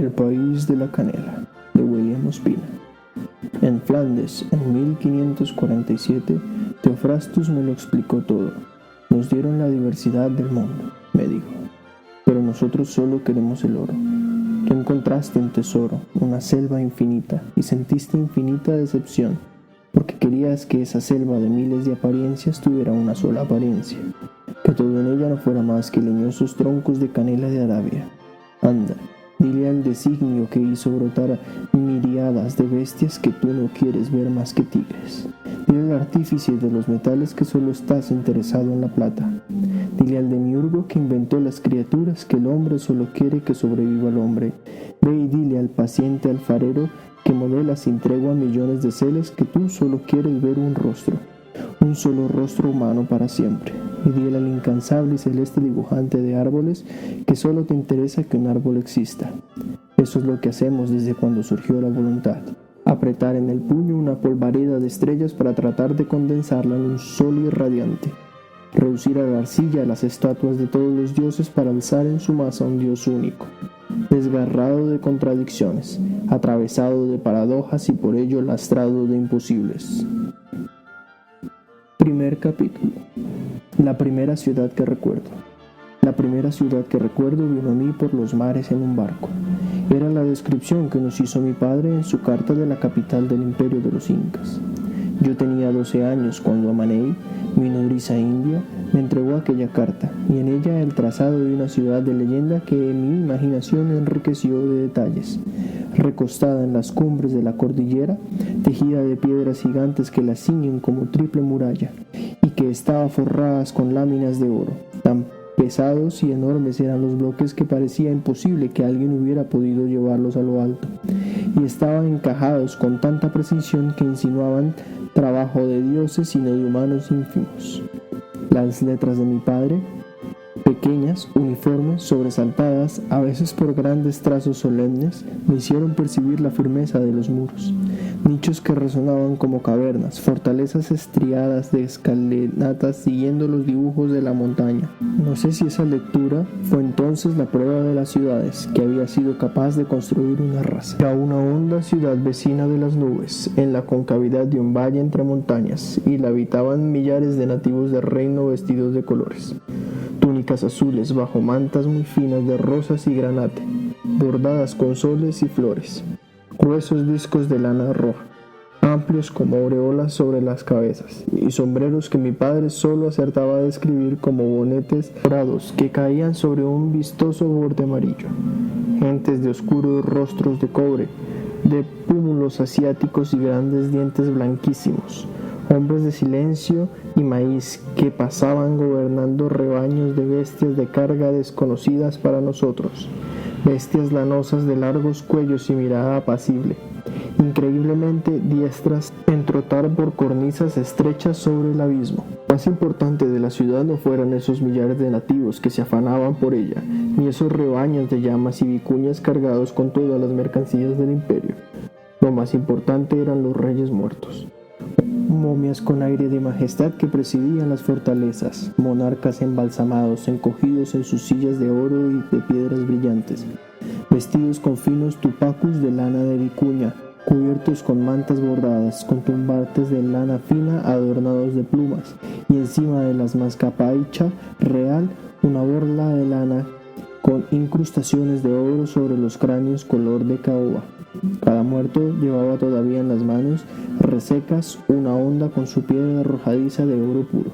El país de la canela, de William Ospina. En Flandes, en 1547, Teofrastus me lo explicó todo. Nos dieron la diversidad del mundo, me dijo, pero nosotros solo queremos el oro. Tú encontraste un tesoro, una selva infinita, y sentiste infinita decepción, porque querías que esa selva de miles de apariencias tuviera una sola apariencia, que todo en ella no fuera más que leñosos troncos de canela de Arabia. Anda, dile al designio que hizo brotar miriadas de bestias que tú no quieres ver más que tigres. Dile al artífice de los metales que solo estás interesado en la plata. Dile al demiurgo que inventó las criaturas que el hombre solo quiere que sobreviva el hombre. Ve y dile al paciente alfarero que modela sin tregua millones de seres que tú solo quieres ver un rostro, un solo rostro humano para siempre. Y dile al incansable y celeste dibujante de árboles que solo te interesa que un árbol exista. Eso es lo que hacemos desde cuando surgió la voluntad. Apretar en el puño una polvareda de estrellas para tratar de condensarla en un sol irradiante. Reducir a la arcilla las estatuas de todos los dioses para alzar en su masa un dios único. Desgarrado de contradicciones, atravesado de paradojas y por ello lastrado de imposibles. Primer capítulo. La primera ciudad que recuerdo. La primera ciudad que recuerdo vino a mí por los mares en un barco. Era la descripción que nos hizo mi padre en su carta de la capital del imperio de los incas. Yo tenía 12 años cuando Amanei, mi nodriza india, me entregó aquella carta, y en ella el trazado de una ciudad de leyenda que mi imaginación enriqueció de detalles. Recostada en las cumbres de la cordillera, tejida de piedras gigantes que la ciñen como triple muralla, y que estaba forradas con láminas de oro. Tan pesados y enormes eran los bloques que parecía imposible que alguien hubiera podido llevarlos a lo alto, y estaban encajados con tanta precisión que insinuaban trabajo de dioses y no de humanos ínfimos. Las letras de mi padre, pequeñas, uniformes, sobresaltadas, a veces por grandes trazos solemnes, me hicieron percibir la firmeza de los muros, nichos que resonaban como cavernas, fortalezas estriadas de escalinatas siguiendo los dibujos de la montaña. No sé si esa lectura fue entonces la prueba de las ciudades, que había sido capaz de construir una raza. Era una honda ciudad vecina de las nubes, en la concavidad de un valle entre montañas, y la habitaban millares de nativos del reino vestidos de colores. Túnicas azules bajo mantas muy finas de rosas y granate, bordadas con soles y flores. Gruesos discos de lana roja, amplios como aureolas sobre las cabezas, y sombreros que mi padre solo acertaba a describir como bonetes dorados que caían sobre un vistoso borde amarillo. Gentes de oscuros rostros de cobre, de pómulos asiáticos y grandes dientes blanquísimos. Hombres de silencio y maíz que pasaban gobernando rebaños de bestias de carga desconocidas para nosotros, bestias lanosas de largos cuellos y mirada apacible, increíblemente diestras en trotar por cornisas estrechas sobre el abismo. Lo más importante de la ciudad no fueran esos millares de nativos que se afanaban por ella, ni esos rebaños de llamas y vicuñas cargados con todas las mercancías del imperio. Lo más importante eran los reyes muertos. Momias con aire de majestad que presidían las fortalezas, monarcas embalsamados, encogidos en sus sillas de oro y de piedras brillantes, vestidos con finos tupacus de lana de vicuña, cubiertos con mantas bordadas, con tumbantes de lana fina adornados de plumas, y encima de las mascapaicha real una borla de lana con incrustaciones de oro sobre los cráneos color de caoba. Cada muerto llevaba todavía en las manos resecas una honda con su piedra arrojadiza de oro puro.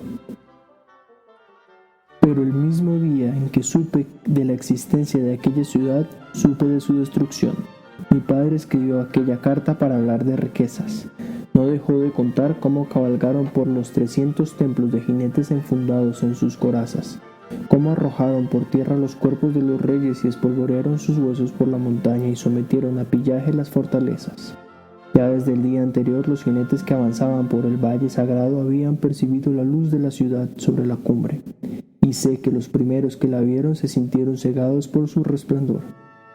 Pero el mismo día en que supe de la existencia de aquella ciudad, supe de su destrucción. Mi padre escribió aquella carta para hablar de riquezas. No dejó de contar cómo cabalgaron por los 300 templos de jinetes enfundados en sus corazas, cómo arrojaron por tierra los cuerpos de los reyes y espolvorearon sus huesos por la montaña y sometieron a pillaje las fortalezas. Ya desde el día anterior los jinetes que avanzaban por el valle sagrado habían percibido la luz de la ciudad sobre la cumbre, y sé que los primeros que la vieron se sintieron cegados por su resplandor.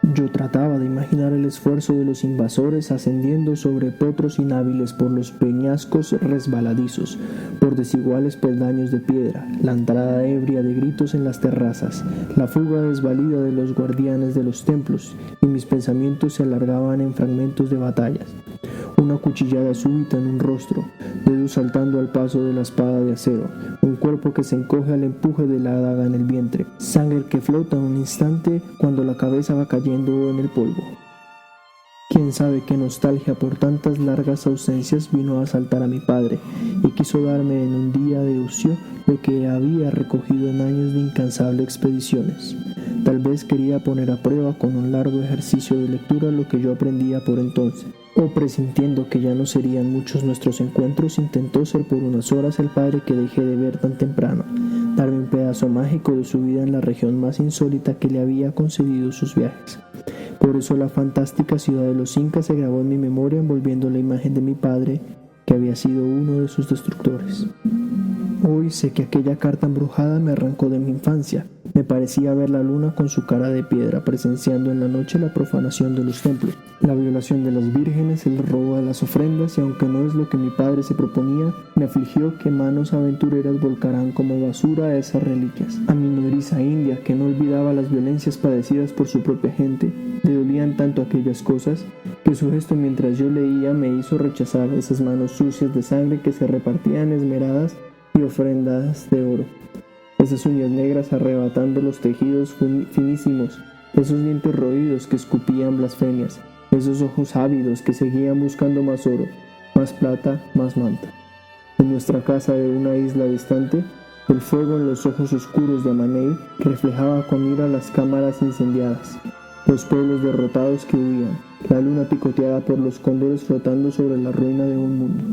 Yo trataba de imaginar el esfuerzo de los invasores ascendiendo sobre potros inhábiles por los peñascos resbaladizos, por desiguales peldaños de piedra, la entrada ebria de gritos en las terrazas, la fuga desvalida de los guardianes de los templos, y mis pensamientos se alargaban en fragmentos de batallas. Una cuchillada súbita en un rostro, dedos saltando al paso de la espada de acero, un cuerpo que se encoge al empuje de la daga en el vientre, sangre que flota un instante cuando la cabeza va cayendo en el polvo. Quién sabe qué nostalgia por tantas largas ausencias vino a asaltar a mi padre y quiso darme en un día de ocio lo que había recogido en años de incansables expediciones. Tal vez quería poner a prueba con un largo ejercicio de lectura lo que yo aprendía por entonces. O presintiendo que ya no serían muchos nuestros encuentros, intentó ser por unas horas el padre que dejé de ver tan temprano, darme un pedazo mágico de su vida en la región más insólita que le había concedido sus viajes. Por eso la fantástica ciudad de los incas se grabó en mi memoria envolviendo la imagen de mi padre, que había sido uno de sus destructores. Hoy sé que aquella carta embrujada me arrancó de mi infancia. Me parecía ver la luna con su cara de piedra, presenciando en la noche la profanación de los templos, la violación de las vírgenes, el robo de las ofrendas, y aunque no es lo que mi padre se proponía, me afligió que manos aventureras volcaran como basura esas reliquias. A mi nodriza india, que no olvidaba las violencias padecidas por su propia gente, le dolían tanto aquellas cosas, que su gesto mientras yo leía me hizo rechazar esas manos sucias de sangre que se repartían esmeradas y ofrendas de oro. Esas uñas negras arrebatando los tejidos finísimos, esos dientes roídos que escupían blasfemias, esos ojos ávidos que seguían buscando más oro, más plata, más manta. En nuestra casa de una isla distante, el fuego en los ojos oscuros de Amanei reflejaba con ira las cámaras incendiadas, los pueblos derrotados que huían, la luna picoteada por los cóndores flotando sobre la ruina de un mundo.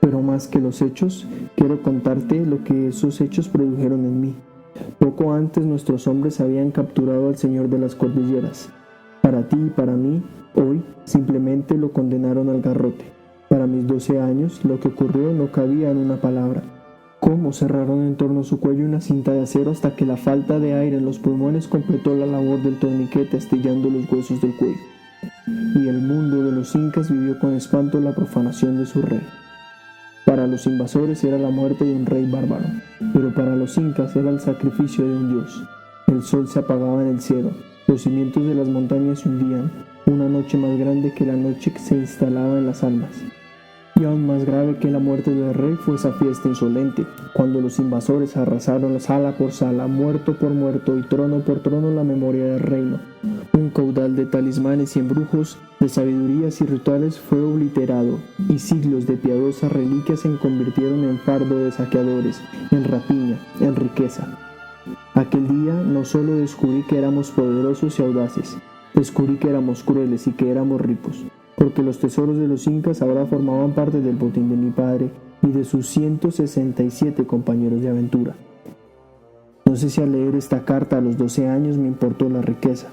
Pero más que los hechos, quiero contarte lo que esos hechos produjeron en mí. Poco antes nuestros hombres habían capturado al señor de las cordilleras. Para ti y para mí, hoy, simplemente lo condenaron al garrote. Para mis 12 años, lo que ocurrió no cabía en una palabra. Cómo cerraron en torno a su cuello una cinta de acero hasta que la falta de aire en los pulmones completó la labor del torniquete astillando los huesos del cuello. Y el mundo de los incas vivió con espanto la profanación de su rey. Para los invasores era la muerte de un rey bárbaro, pero para los incas era el sacrificio de un dios. El sol se apagaba en el cielo, los cimientos de las montañas se hundían, una noche más grande que la noche que se instalaba en las almas. Y aún más grave que la muerte del rey fue esa fiesta insolente, cuando los invasores arrasaron sala por sala, muerto por muerto y trono por trono la memoria del reino. Un caudal de talismanes y embrujos, de sabidurías y rituales fue obliterado, y siglos de piadosas reliquias se convirtieron en fardo de saqueadores, en rapiña, en riqueza. Aquel día no solo descubrí que éramos poderosos y audaces, descubrí que éramos crueles y que éramos ricos, porque los tesoros de los incas ahora formaban parte del botín de mi padre y de sus 167 compañeros de aventura. No sé si al leer esta carta a los 12 años me importó la riqueza.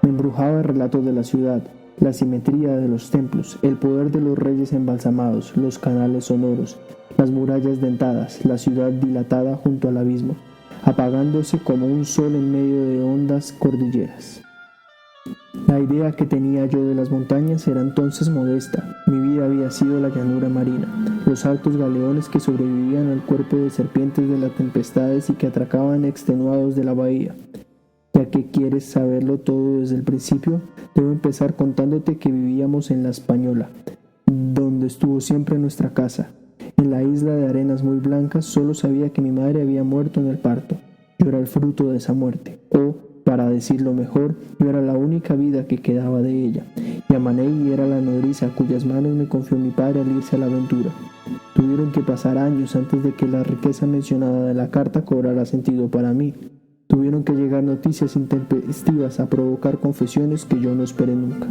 Me embrujaba el relato de la ciudad, la simetría de los templos, el poder de los reyes embalsamados, los canales sonoros, las murallas dentadas, la ciudad dilatada junto al abismo, apagándose como un sol en medio de hondas cordilleras. La idea que tenía yo de las montañas era entonces modesta. Mi vida había sido la llanura marina, los altos galeones que sobrevivían al cuerpo de serpientes de las tempestades y que atracaban extenuados de la bahía. Ya que quieres saberlo todo desde el principio, debo empezar contándote que vivíamos en La Española, donde estuvo siempre nuestra casa. En la isla de arenas muy blancas solo sabía que mi madre había muerto en el parto. Yo era el fruto de esa muerte, o, para decirlo mejor, yo era la única vida que quedaba de ella, y Amanei era la nodriza a cuyas manos me confió mi padre al irse a la aventura. Tuvieron que pasar años antes de que la riqueza mencionada de la carta cobrara sentido para mí. Tuvieron que llegar noticias intempestivas a provocar confesiones que yo no esperé nunca.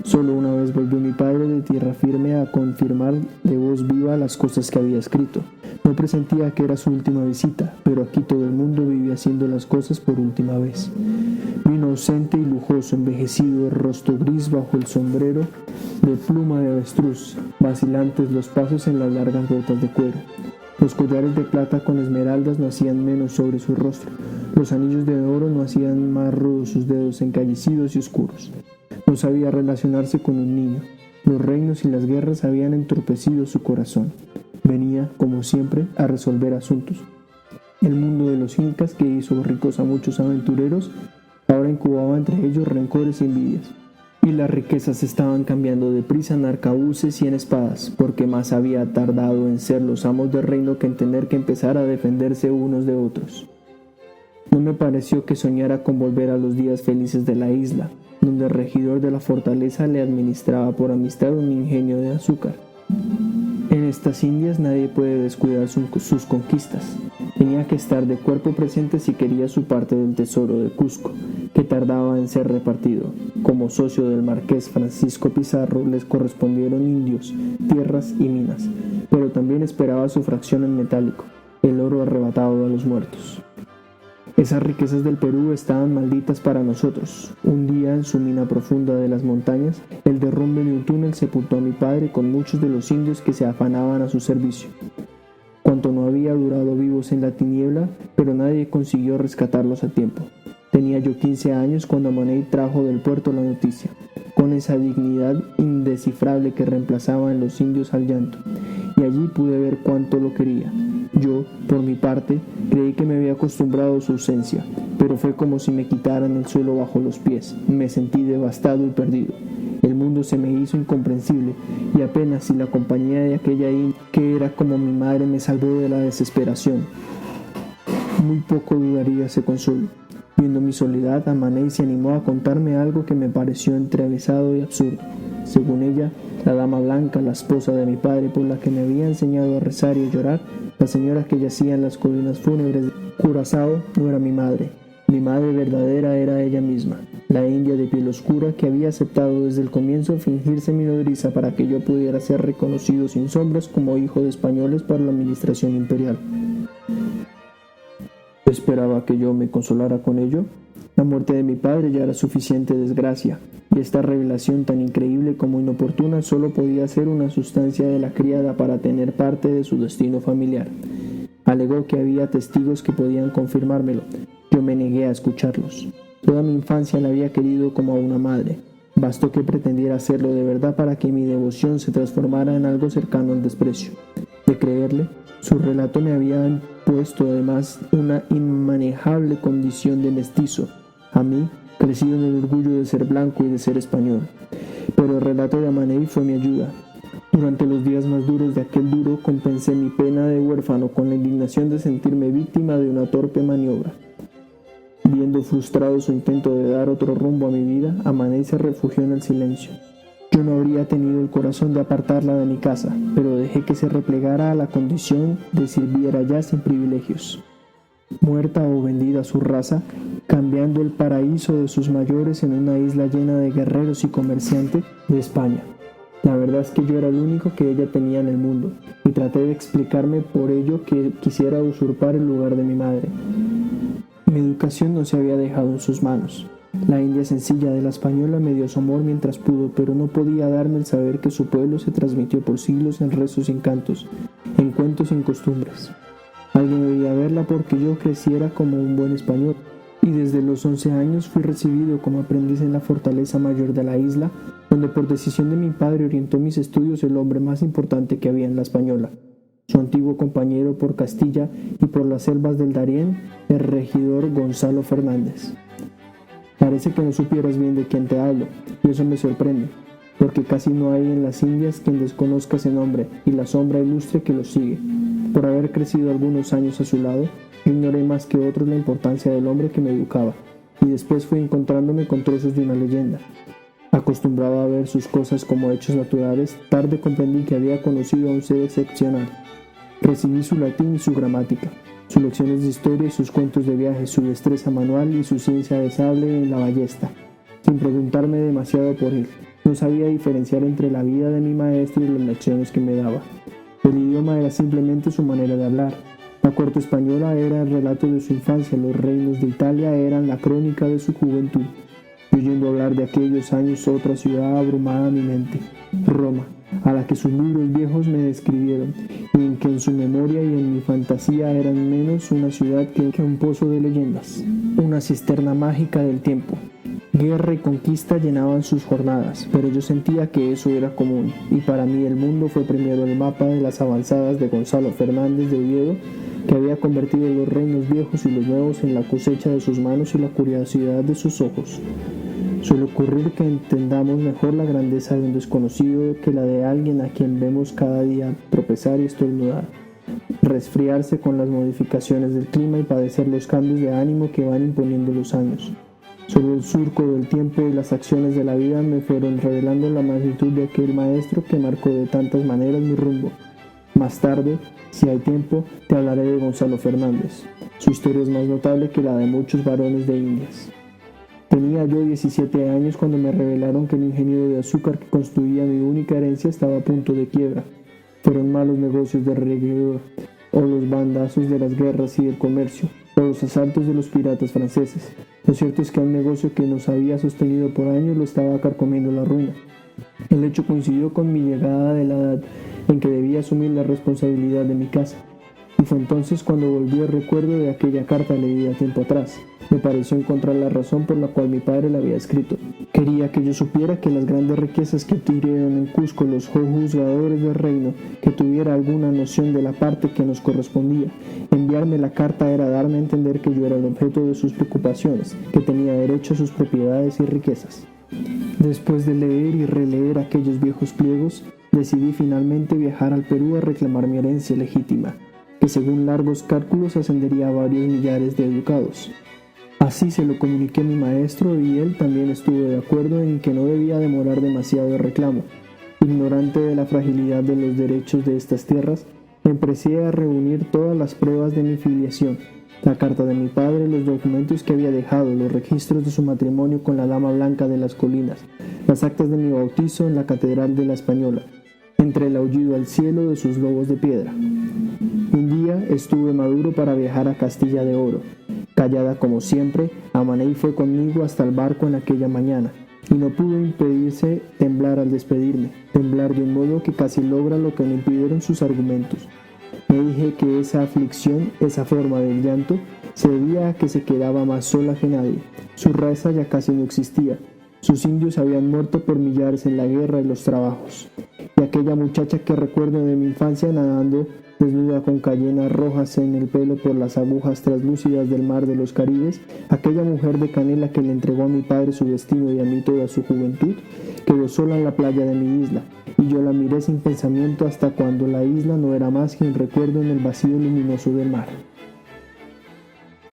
Solo una vez volvió mi padre de tierra firme a confirmar de voz viva las cosas que había escrito. No presentía que era su última visita, pero aquí todo el mundo vivía haciendo las cosas por última vez. Vino ausente y lujoso, envejecido, el rostro gris bajo el sombrero de pluma de avestruz, vacilantes los pasos en las largas botas de cuero. Los collares de plata con esmeraldas no hacían menos sobre su rostro. Los anillos de oro no hacían más rudos sus dedos encallecidos y oscuros. No sabía relacionarse con un niño. Los reinos y las guerras habían entorpecido su corazón. Venía, como siempre, a resolver asuntos. El mundo de los incas, que hizo ricos a muchos aventureros, ahora incubaba entre ellos rencores y envidias. Y las riquezas estaban cambiando deprisa en arcabuces y en espadas, porque más había tardado en ser los amos del reino que en tener que empezar a defenderse unos de otros. No me pareció que soñara con volver a los días felices de la isla, donde el regidor de la fortaleza le administraba por amistad un ingenio de azúcar. En estas Indias nadie puede descuidar sus conquistas. Tenía que estar de cuerpo presente si quería su parte del tesoro de Cusco, que tardaba en ser repartido. Como socio del marqués Francisco Pizarro les correspondieron indios, tierras y minas, pero también esperaba su fracción en metálico, el oro arrebatado a los muertos. Esas riquezas del Perú estaban malditas para nosotros. Un día, en su mina profunda de las montañas, el derrumbe de un túnel sepultó a mi padre con muchos de los indios que se afanaban a su servicio. Cuanto no había durado vivos en la tiniebla, pero nadie consiguió rescatarlos a tiempo. Tenía yo 15 años cuando Amaney trajo del puerto la noticia, con esa dignidad indescifrable que reemplazaba en los indios al llanto, y allí pude ver cuánto lo quería. Yo, por mi parte, creí que me había acostumbrado a su ausencia, pero fue como si me quitaran el suelo bajo los pies. Me sentí devastado y perdido. El mundo se me hizo incomprensible, y apenas si la compañía de aquella india, que era como mi madre, me salvó de la desesperación. Muy poco duraría ese consuelo. Viendo mi soledad, Amaney se animó a contarme algo que me pareció enrevesado y absurdo. Según ella, la dama blanca, la esposa de mi padre por la que me había enseñado a rezar y a llorar, la señora que yacía en las colinas fúnebres de Curazao, no era mi madre. Mi madre verdadera era ella misma, la india de piel oscura que había aceptado desde el comienzo fingirse mi nodriza para que yo pudiera ser reconocido sin sombras como hijo de españoles para la administración imperial. ¿Esperaba que yo me consolara con ello? La muerte de mi padre ya era suficiente desgracia, y esta revelación tan increíble como inoportuna solo podía ser una sustancia de la criada para tener parte de su destino familiar. Alegó que había testigos que podían confirmármelo. Yo me negué a escucharlos. Toda mi infancia la había querido como a una madre. Bastó que pretendiera hacerlo de verdad para que mi devoción se transformara en algo cercano al desprecio. De creerle, su relato me había impuesto además una inmanejable condición de mestizo, a mí, crecido en el orgullo de ser blanco y de ser español. Pero el relato de Amaney fue mi ayuda. Durante los días más duros de aquel duro, compensé mi pena de huérfano con la indignación de sentirme víctima de una torpe maniobra. Viendo frustrado su intento de dar otro rumbo a mi vida, Amaney se refugió en el silencio. Yo no habría tenido el corazón de apartarla de mi casa, pero dejé que se replegara a la condición de sirviera ya sin privilegios. Muerta o vendida su raza, cambiando el paraíso de sus mayores en una isla llena de guerreros y comerciantes de España. La verdad es que yo era el único que ella tenía en el mundo, y traté de explicarme por ello que quisiera usurpar el lugar de mi madre. Mi educación no se había dejado en sus manos. La india sencilla de la española me dio su amor mientras pudo, pero no podía darme el saber que su pueblo se transmitió por siglos en rezos y en cantos, en cuentos y en costumbres. Alguien debía verla porque yo creciera como un buen español, y desde los 11 años fui recibido como aprendiz en la fortaleza mayor de la isla, donde por decisión de mi padre orientó mis estudios el hombre más importante que había en la española, su antiguo compañero por Castilla y por las selvas del Darién, el regidor Gonzalo Fernández. Parece que no supieras bien de quién te hablo, y eso me sorprende, porque casi no hay en las Indias quien desconozca ese nombre y la sombra ilustre que lo sigue. Por haber crecido algunos años a su lado, ignoré más que otros la importancia del hombre que me educaba, y después fui encontrándome con trozos de una leyenda. Acostumbrado a ver sus cosas como hechos naturales, tarde comprendí que había conocido a un ser excepcional. Recibí su latín y su gramática, sus lecciones de historia y sus cuentos de viaje, su destreza manual y su ciencia de sable en la ballesta, sin preguntarme demasiado por él. No sabía diferenciar entre la vida de mi maestro y las lecciones que me daba. El idioma era simplemente su manera de hablar. La corte española era el relato de su infancia, los reinos de Italia eran la crónica de su juventud. Y oyendo hablar de aquellos años, otra ciudad abrumaba mi mente, Roma. a la que sus libros viejos me describieron, y en que en su memoria y en mi fantasía eran menos una ciudad que un pozo de leyendas, una cisterna mágica del tiempo. Guerra y conquista llenaban sus jornadas, pero yo sentía que eso era común, y para mí el mundo fue primero el mapa de las avanzadas de Gonzalo Fernández de Oviedo, que había convertido los reinos viejos y los nuevos en la cosecha de sus manos y la curiosidad de sus ojos. Suele ocurrir que entendamos mejor la grandeza de un desconocido que la de alguien a quien vemos cada día tropezar y estornudar, resfriarse con las modificaciones del clima y padecer los cambios de ánimo que van imponiendo los años. Sobre el surco del tiempo y las acciones de la vida me fueron revelando la magnitud de aquel maestro que marcó de tantas maneras mi rumbo. Más tarde, si hay tiempo, te hablaré de Gonzalo Fernández. Su historia es más notable que la de muchos varones de Indias. Tenía yo 17 años cuando me revelaron que el ingenio de azúcar que construía mi única herencia estaba a punto de quiebra. Fueron malos negocios de regidor, o los bandazos de las guerras y del comercio, o los asaltos de los piratas franceses. Lo cierto es que un negocio que nos había sostenido por años lo estaba carcomiendo la ruina. El hecho coincidió con mi llegada de la edad en que debía asumir la responsabilidad de mi casa. Y fue entonces cuando volví el recuerdo de aquella carta leída tiempo atrás. Me pareció encontrar la razón por la cual mi padre la había escrito. Quería que yo supiera que las grandes riquezas que adquirieron en Cusco los juzgadores del reino, que tuviera alguna noción de la parte que nos correspondía. Enviarme la carta era darme a entender que yo era el objeto de sus preocupaciones, que tenía derecho a sus propiedades y riquezas. Después de leer y releer aquellos viejos pliegos, decidí finalmente viajar al Perú a reclamar mi herencia legítima, que según largos cálculos ascendería a varios millares de ducados. Así se lo comuniqué a mi maestro y él también estuvo de acuerdo en que no debía demorar demasiado el reclamo. Ignorante de la fragilidad de los derechos de estas tierras, empecé a reunir todas las pruebas de mi filiación, la carta de mi padre, los documentos que había dejado, los registros de su matrimonio con la dama blanca de las colinas, las actas de mi bautizo en la catedral de la Española, entre el aullido al cielo de sus lobos de piedra. Un día estuve maduro para viajar a Castilla de Oro. Callada como siempre, Amaney fue conmigo hasta el barco en aquella mañana, y no pudo impedirse temblar al despedirme, temblar de un modo que casi logra lo que me impidieron sus argumentos. Me dije que esa aflicción, esa forma del llanto, se debía a que se quedaba más sola que nadie. Su raza ya casi no existía. Sus indios habían muerto por millares en la guerra y los trabajos. Y aquella muchacha que recuerdo de mi infancia nadando, desnuda con cayenas rojas en el pelo por las agujas translúcidas del mar de los Caribes, aquella mujer de canela que le entregó a mi padre su destino y a mí toda su juventud, quedó sola en la playa de mi isla, y yo la miré sin pensamiento hasta cuando la isla no era más que un recuerdo en el vacío luminoso del mar.